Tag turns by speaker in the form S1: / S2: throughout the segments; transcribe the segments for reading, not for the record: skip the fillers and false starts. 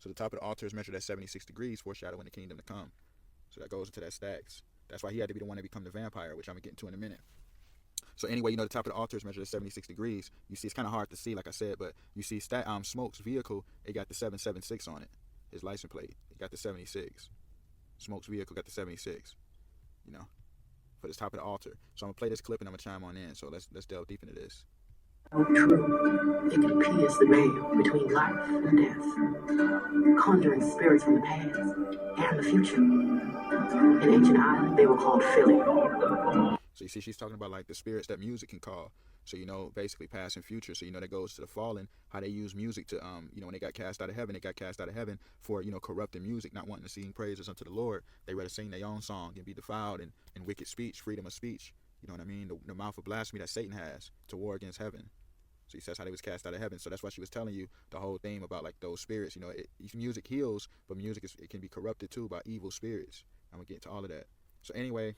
S1: So the top of the altar is measured at 76 degrees, foreshadowing the kingdom to come. So that goes into that stacks. That's why he had to be the one to become the vampire, which I'm going to get into in a minute. So anyway, you know, the top of the altar is measured at 76 degrees. You see, it's kind of hard to see, like I said, but you see Smoke's vehicle, it got the 776 on it. His license plate, it got the 76. Smoke's vehicle got the 76, you know, for this top of the altar. So I'm going to play this clip and I'm going to chime on in. So let's delve deep into this.
S2: True. It can pierce the veil between life and death, conjuring spirits from the past and the future. In ancient Ireland, they were called Philly.
S1: So you see, she's talking about like the spirits that music can call. So, you know, basically past and future. So, you know, that goes to the fallen, how they use music to, you know, when they got cast out of heaven, they got cast out of heaven for, you know, corrupting music, not wanting to sing praises unto the Lord. They rather sing their own song and be defiled in wicked speech, freedom of speech. You know what I mean? The mouth of blasphemy that Satan has to war against heaven. So he says how they was cast out of heaven. So that's why she was telling you the whole theme about like those spirits. You know, music heals, but it can be corrupted too by evil spirits. I'm going to get into all of that. So anyway,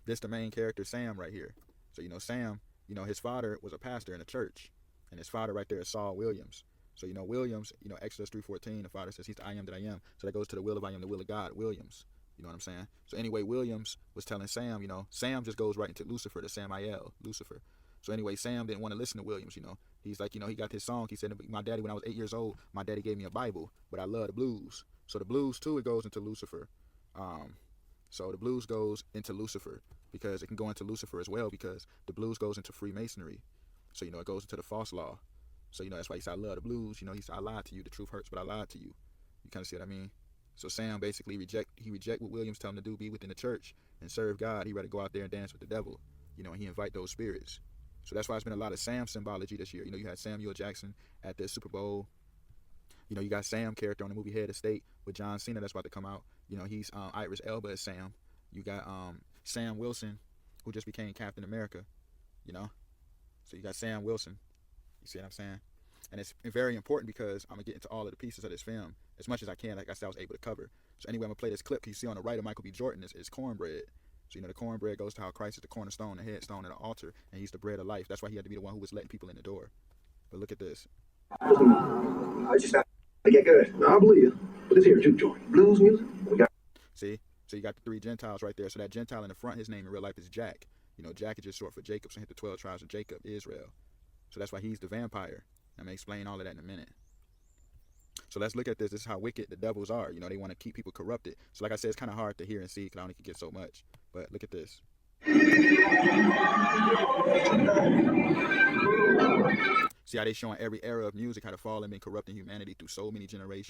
S1: this the main character, Sam, right here. So, you know, Sam, you know, his father was a pastor in a church. And his father right there is Saul Williams. So, you know, Williams, you know, Exodus 3:14, the father says he's the I am that I am. So that goes to the will of I am, the will of God, Williams. You know what I'm saying? So anyway, Williams was telling Sam, you know, Sam just goes right into Lucifer, the Samael, Lucifer. So anyway, Sam didn't want to listen to Williams, you know. He's like, you know, he got this song. He said, my daddy, when I was 8 years old, my daddy gave me a Bible, but I love the blues. So the blues, too, it goes into Lucifer. So the blues goes into Lucifer because it can go into Lucifer as well because the blues goes into Freemasonry. So, you know, it goes into the false law. So, you know, that's why he said, I love the blues. You know, he said, I lied to you. The truth hurts, but I lied to you. You kind of see what I mean? So Sam basically reject what Williams tell him to do, be within the church and serve God. He'd rather go out there and dance with the devil, you know, and he invite those spirits. So that's why it's been a lot of Sam symbology this year. You know, you had Samuel Jackson at the Super Bowl. You know, you got Sam character on the movie Head of State with John Cena that's about to come out. You know, he's Idris Elba as Sam. You got Sam Wilson, who just became Captain America, you know. So you got Sam Wilson. You see what I'm saying? And it's very important because I'm going to get into all of the pieces of this film as much as I can, like I said, I was able to cover. So anyway, I'm going to play this clip. You see on the right of Michael B. Jordan is cornbread. So, you know, the cornbread goes to how Christ is the cornerstone, the headstone, and the altar, and he's the bread of life. That's why he had to be the one who was letting people in the door. But look at this.
S3: I just have to get good. I believe you. But this here juke joint, blues music. We got.
S1: See? So you got the 3 Gentiles right there. So that Gentile in the front, his name in real life is Jack. You know, Jack is just short for Jacob. So he hit the 12 tribes of Jacob, Israel. So that's why he's the vampire. I'm going to explain all of that in a minute. So let's look at this. This is how wicked the devils are. You know, they want to keep people corrupted. So like I said, it's kind of hard to hear and see because I only can get so much. But look at this. See how they showing every era of music, how the fallen been corrupting humanity through so many generations.